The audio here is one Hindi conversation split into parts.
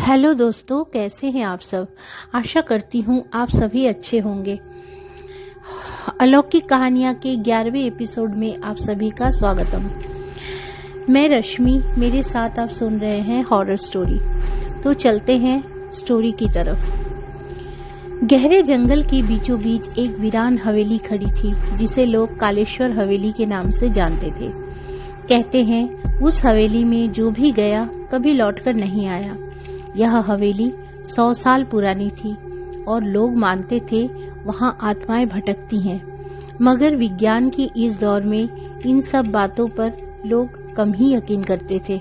हेलो दोस्तों, कैसे हैं आप सब। आशा करती हूँ आप सभी अच्छे होंगे। अलौकिक कहानियाँ के 11वें एपिसोड में आप सभी का स्वागतम। मैं रश्मि, मेरे साथ आप सुन रहे हैं हॉरर स्टोरी। तो चलते हैं स्टोरी की तरफ। गहरे जंगल के बीचों बीच एक वीरान हवेली खड़ी थी, जिसे लोग कालेश्वर हवेली के नाम से जानते थे। कहते हैं उस हवेली में जो भी गया कभी लौटकर नहीं आया। यह हवेली 100 साल पुरानी थी और लोग मानते थे वहां आत्माएं भटकती हैं। मगर विज्ञान की इस दौर में इन सब बातों पर लोग कम ही यकीन करते थे।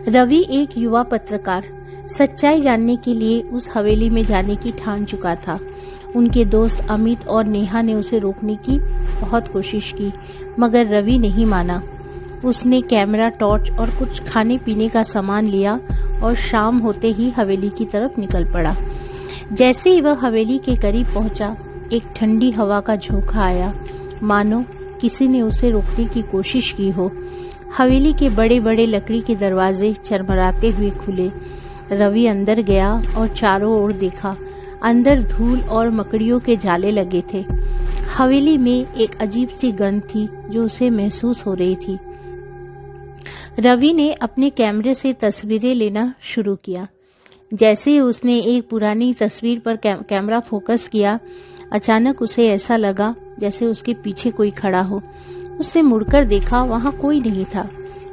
रवि एक युवा पत्रकार सच्चाई जानने के लिए उस हवेली में जाने की ठान चुका था। उनके दोस्त अमित और नेहा ने उसे रोकने की बहुत कोशिश की, मगर रवि नहीं माना। उसने कैमरा, टॉर्च और कुछ खाने पीने का सामान लिया और शाम होते ही हवेली की तरफ निकल पड़ा। जैसे ही वह हवेली के करीब पहुंचा, एक ठंडी हवा का झोंका आया, मानो किसी ने उसे रोकने की कोशिश की हो। हवेली के बड़े बड़े लकड़ी के दरवाजे चरमराते हुए खुले। रवि अंदर गया और चारों ओर देखा। अंदर धूल और मकड़ियों के जाले लगे थे। हवेली में एक अजीब सी गंध थी जो उसे महसूस हो रही थी। रवि ने अपने कैमरे से तस्वीरें लेना शुरू किया। जैसे ही उसने एक पुरानी तस्वीर पर कैमरा फोकस किया, अचानक उसे ऐसा लगा जैसे उसके पीछे कोई खड़ा हो। उसने मुड़कर देखा, वहां कोई नहीं था।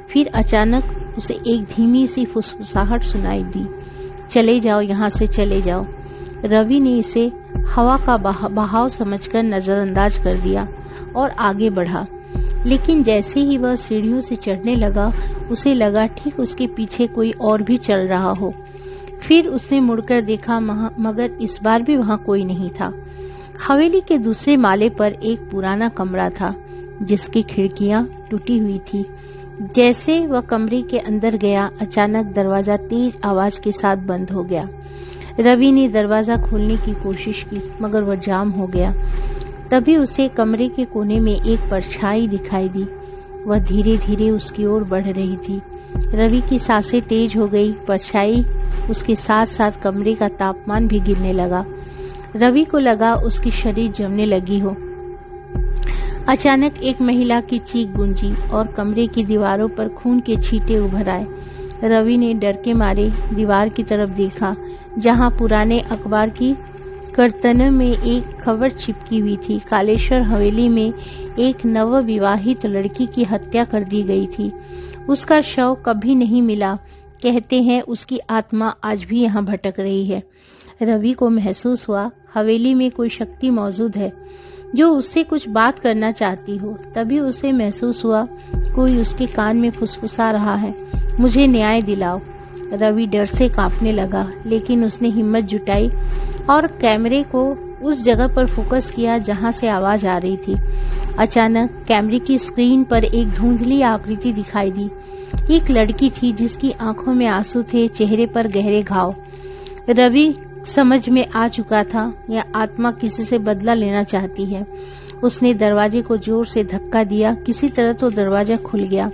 फिर अचानक उसे एक धीमी सी फुसफुसाहट सुनाई दी, चले जाओ, यहाँ से चले जाओ। रवि ने इसे हवा का बहाव समझकर नजरअंदाज कर दिया और आगे बढ़ा। लेकिन जैसे ही वह सीढ़ियों से चढ़ने लगा, उसे लगा ठीक उसके पीछे कोई और भी चल रहा हो। फिर उसने मुड़कर देखा, मगर इस बार भी वहां कोई नहीं था। हवेली के दूसरे माले पर एक पुराना कमरा था, जिसकी खिड़कियां टूटी हुई थी। जैसे वह कमरे के अंदर गया, अचानक दरवाजा तेज आवाज के साथ बंद हो गया। रवि ने दरवाजा खोलने की कोशिश की, मगर वह जाम हो गया। तभी उसे कमरे के कोने में एक परछाई दिखाई दी। वह धीरे धीरे उसकी ओर बढ़ रही थी। रवि की सांसें तेज हो गई। परछाई उसके साथ साथ कमरे का तापमान भी गिरने लगा। रवि को लगा उसकी शरीर जमने लगी हो। अचानक एक महिला की चीख गूंजी और कमरे की दीवारों पर खून के छींटे उभर आए। रवि ने डर के मारे दीवार की तरफ देखा, जहां पुराने अखबार की कर्तन में एक खबर चिपकी हुई थी। कालेश्वर हवेली में एक नवविवाहित लड़की की हत्या कर दी गई थी। उसका शव कभी नहीं मिला। कहते हैं उसकी आत्मा आज भी यहाँ भटक रही है। रवि को महसूस हुआ हवेली में कोई शक्ति मौजूद है जो उससे कुछ बात करना चाहती हो। तभी उसे महसूस हुआ कोई उसके कान में फुसफुसा रहा है, मुझे न्याय दिलाओ। रवि डर से कांपने लगा, लेकिन उसने हिम्मत जुटाई और कैमरे को उस जगह पर फोकस किया जहां से आवाज आ रही थी। अचानक कैमरे की स्क्रीन पर एक धुंधली आकृति दिखाई दी। एक लड़की थी जिसकी आंखों में आंसू थे, चेहरे पर गहरे घाव। रवि समझ में आ चुका था यह आत्मा किसी से बदला लेना चाहती है। उसने दरवाजे को जोर से धक्का दिया। किसी तरह तो दरवाजा खुल गया।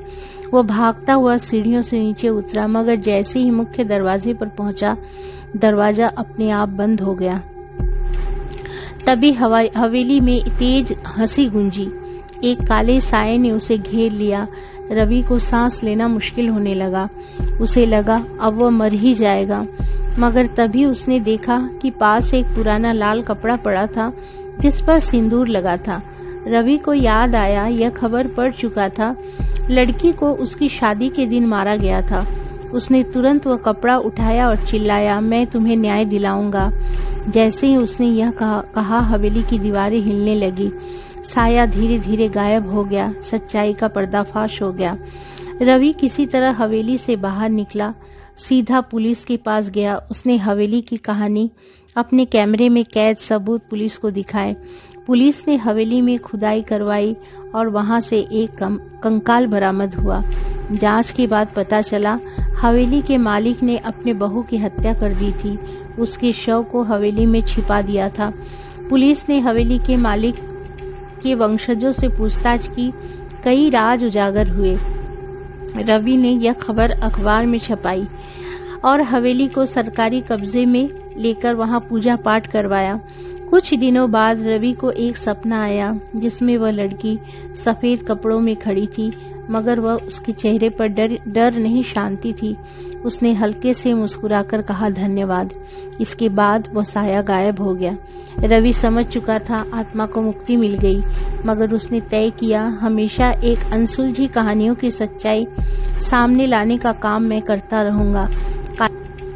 वह भागता हुआ सीढ़ियों से नीचे उतरा, मगर जैसे ही मुख्य दरवाजे पर पहुंचा, दरवाजा अपने आप बंद हो गया। तभी हवेली में तेज हंसी गूंजी। एक काले साये ने उसे घेर लिया। रवि को सांस लेना मुश्किल होने लगा। उसे लगा अब वह मर ही जाएगा, मगर तभी उसने देखा कि पास एक पुराना लाल कपड़ा पड़ा था जिस पर सिंदूर लगा था। रवि को याद आया, यह खबर पढ़ चुका था। लड़की को उसकी शादी के दिन मारा गया था। उसने तुरंत वह कपड़ा उठाया और चिल्लाया, मैं तुम्हें न्याय दिलाऊंगा। जैसे ही उसने यह कहा, हवेली की दीवारें हिलने लगी। साया धीरे धीरे गायब हो गया। सच्चाई का पर्दाफाश हो गया। रवि किसी तरह हवेली से बाहर निकला, सीधा पुलिस के पास गया। उसने हवेली की कहानी अपने कैमरे में कैद सबूत पुलिस को दिखाए। पुलिस ने हवेली में खुदाई करवाई और वहां से एक कंकाल बरामद हुआ। जांच के बाद पता चला हवेली के मालिक ने अपने बहू की हत्या कर दी थी। उसके शव को हवेली में छिपा दिया था। पुलिस ने हवेली के मालिक के वंशजों से पूछताछ की। कई राज उजागर हुए। रवि ने यह खबर अखबार में छपाई। और हवेली को सरकारी कब्जे में लेकर वहां पूजा पाठ करवाया। कुछ दिनों बाद रवि को एक सपना आया जिसमें वह लड़की सफेद कपड़ों में खड़ी थी, मगर वह उसके चेहरे पर डर नहीं शांति थी। उसने हल्के से मुस्कुराकर कहा धन्यवाद। इसके बाद वह साया गायब हो गया। रवि समझ चुका था आत्मा को मुक्ति मिल गई, मगर उसने तय किया हमेशा एक अनसुलझी कहानियों की सच्चाई सामने लाने का काम मैं करता रहूंगा।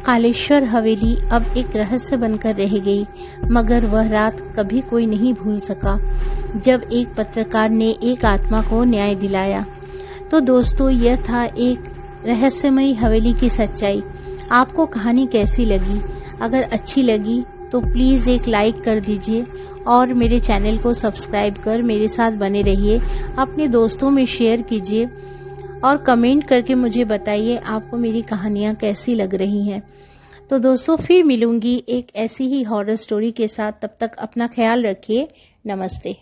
कालेश्वर हवेली अब एक रहस्य बनकर रह गई, मगर वह रात कभी कोई नहीं भूल सका जब एक पत्रकार ने एक आत्मा को न्याय दिलाया। तो दोस्तों, यह था एक रहस्यमयी हवेली की सच्चाई। आपको कहानी कैसी लगी? अगर अच्छी लगी तो प्लीज़ एक लाइक कर दीजिए और मेरे चैनल को सब्सक्राइब कर मेरे साथ बने रहिए। अपने दोस्तों में शेयर कीजिए और कमेंट करके मुझे बताइए आपको मेरी कहानियाँ कैसी लग रही हैं। तो दोस्तों, फिर मिलूंगी एक ऐसी ही हॉरर स्टोरी के साथ। तब तक अपना ख्याल रखिए। नमस्ते।